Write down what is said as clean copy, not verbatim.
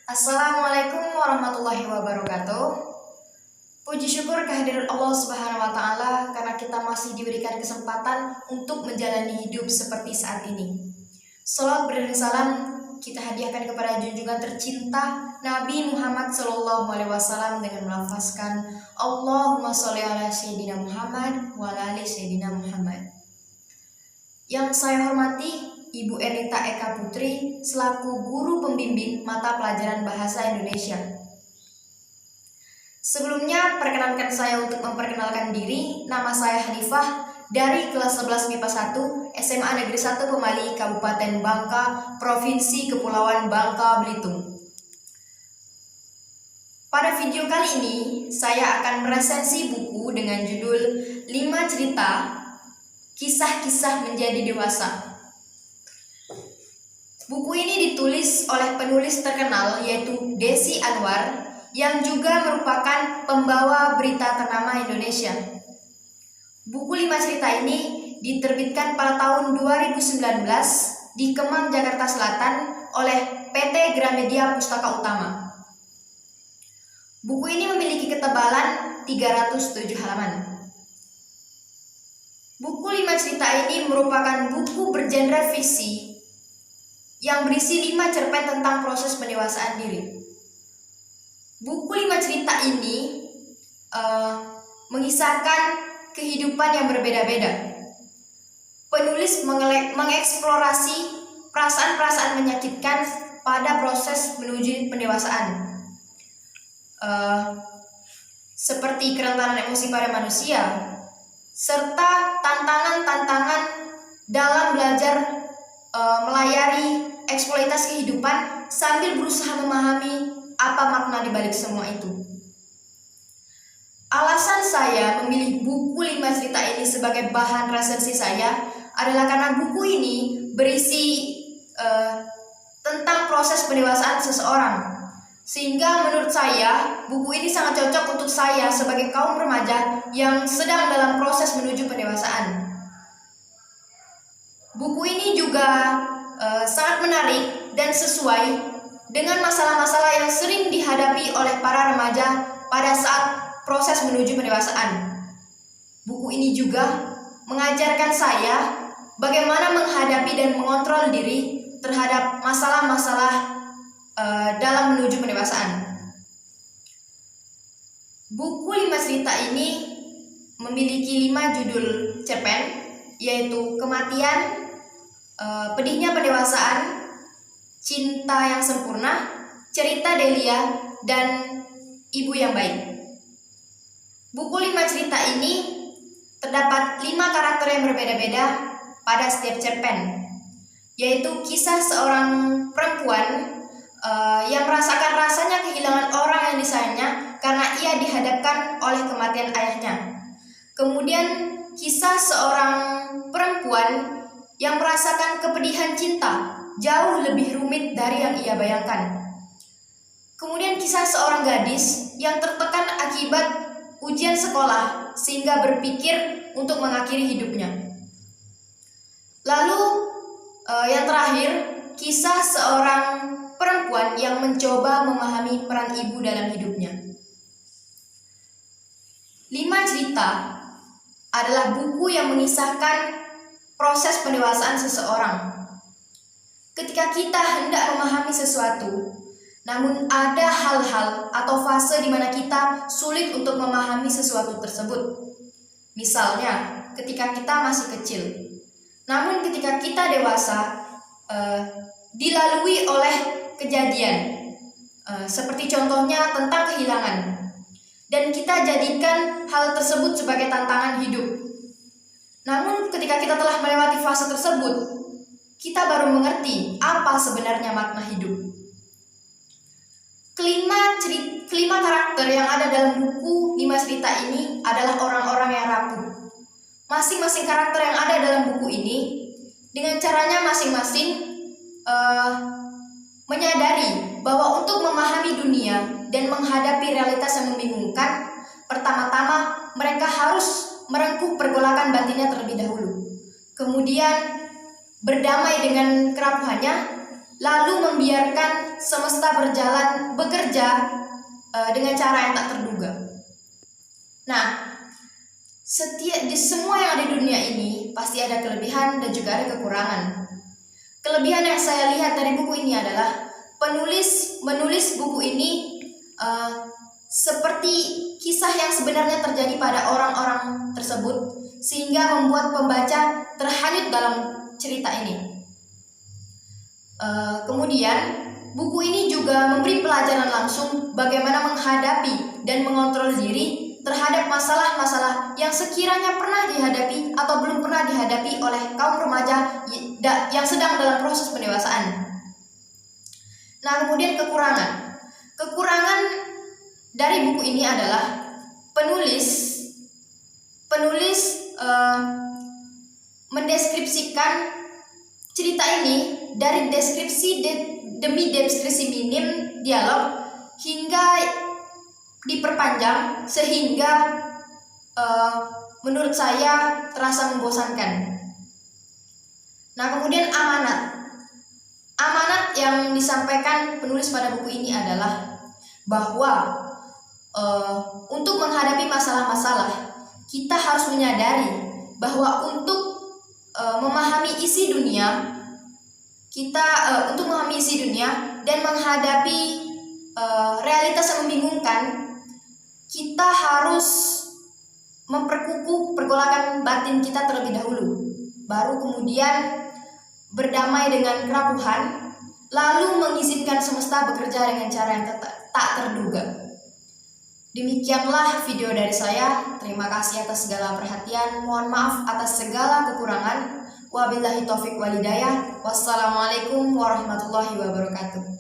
Assalamualaikum warahmatullahi wabarakatuh. Puji syukur kehadiran Allah Subhanahu wa taala karena kita masih diberikan kesempatan untuk menjalani hidup seperti saat ini. Salawat beriring salam kita hadiahkan kepada junjungan tercinta Nabi Muhammad SAW dengan melafazkan Allahumma sholli ala sayyidina Muhammad wa ala ali sayyidina Muhammad. Yang saya hormati Ibu Ernita Eka Putri selaku guru pembimbing mata pelajaran Bahasa Indonesia. Sebelumnya perkenankan saya untuk memperkenalkan diri. Nama saya Hanifah dari kelas 11 MIPA 1 SMA Negeri 1 Pemali Kabupaten Bangka, Provinsi Kepulauan Bangka Belitung. Pada video kali ini saya akan meresensi buku dengan judul 5 cerita kisah-kisah menjadi dewasa. Buku ini ditulis oleh penulis terkenal yaitu Desi Anwar yang juga merupakan pembawa berita ternama Indonesia. Buku 5 cerita ini diterbitkan pada tahun 2019 di Kemang, Jakarta Selatan oleh PT Gramedia Pustaka Utama. Buku ini memiliki ketebalan 307 halaman. Buku 5 cerita ini merupakan buku bergenre fiksi yang berisi 5 cerpen tentang proses pendewasaan diri. Buku 5 cerita ini mengisahkan kehidupan yang berbeda-beda. Penulis mengeksplorasi perasaan-perasaan menyakitkan pada proses menuju pendewasaan, seperti kerentanan emosi pada manusia, serta tantangan-tantangan dalam belajar melayari eksploitasi kehidupan sambil berusaha memahami apa makna dibalik semua itu. Alasan saya memilih buku 5 cerita ini sebagai bahan resensi saya adalah karena buku ini berisi tentang proses pendewasaan seseorang. Sehingga menurut saya buku ini sangat cocok untuk saya sebagai kaum remaja yang sedang dalam proses menuju pendewasaan. Buku ini juga sangat menarik dan sesuai dengan masalah-masalah yang sering dihadapi oleh para remaja pada saat proses menuju pendewasaan. Buku ini juga mengajarkan saya bagaimana menghadapi dan mengontrol diri terhadap masalah-masalah dalam menuju pendewasaan. Buku 5 cerita ini memiliki 5 judul cerpen, yaitu Kematian, Pedihnya Pendewasaan, Cinta yang Sempurna, Cerita Delia, dan Ibu yang Baik. Buku 5 cerita ini terdapat 5 karakter yang berbeda-beda pada setiap cerpen, yaitu kisah seorang perempuan yang merasakan rasanya kehilangan orang yang disayangnya karena ia dihadapkan oleh kematian ayahnya. Kemudian kisah seorang perempuan yang merasakan kepedihan cinta jauh lebih rumit dari yang ia bayangkan. Kemudian kisah seorang gadis yang tertekan akibat ujian sekolah sehingga berpikir untuk mengakhiri hidupnya. Lalu yang terakhir, kisah seorang perempuan yang mencoba memahami peran ibu dalam hidupnya. 5 cerita adalah buku yang mengisahkan proses pendewasaan seseorang. Ketika kita hendak memahami sesuatu, namun ada hal-hal atau fase di mana kita sulit untuk memahami sesuatu tersebut. Misalnya, ketika kita masih kecil. Namun ketika kita dewasa, dilalui oleh kejadian, seperti contohnya tentang kehilangan, dan kita jadikan hal tersebut sebagai tantangan hidup. Namun ketika kita telah melewati fase tersebut, kita baru mengerti apa sebenarnya makna hidup. Kelima karakter yang ada dalam buku 5 cerita ini adalah orang-orang yang rapuh. Masing-masing karakter yang ada dalam buku ini dengan caranya masing-masing menyadari bahwa untuk memahami dunia dan menghadapi realitas yang membingungkan, pertama-tama mereka harus merengkuh pergolakan batinnya terlebih dahulu. Kemudian berdamai dengan kerapuhannya, lalu membiarkan semesta bekerja dengan cara yang tak terduga. Nah, di semua yang ada di dunia ini pasti ada kelebihan dan juga ada kekurangan. Kelebihan yang saya lihat dari buku ini adalah menulis buku ini seperti kisah yang sebenarnya terjadi pada orang-orang tersebut, sehingga membuat pembaca terhanyut dalam cerita ini. Kemudian buku ini juga memberi pelajaran langsung bagaimana menghadapi dan mengontrol diri terhadap masalah-masalah yang sekiranya pernah dihadapi atau belum pernah dihadapi oleh kaum remaja yang sedang dalam proses pendewasaan. Nah, kemudian kekurangan dari buku ini adalah penulis mendeskripsikan cerita ini dari deskripsi demi deskripsi minim dialog hingga diperpanjang sehingga menurut saya terasa membosankan. Nah, kemudian amanat yang disampaikan penulis pada buku ini adalah bahwa untuk menghadapi masalah-masalah kita harus menyadari bahwa untuk memahami isi dunia dan menghadapi realitas yang membingungkan, kita harus memperkukuh pergolakan batin kita terlebih dahulu, baru kemudian berdamai dengan kerapuhan, lalu mengizinkan semesta bekerja dengan cara yang tak terduga. Demikianlah video dari saya. Terima kasih atas segala perhatian. Mohon maaf atas segala kekurangan. Wabillahi taufik walhidayah. Wassalamualaikum warahmatullahi wabarakatuh.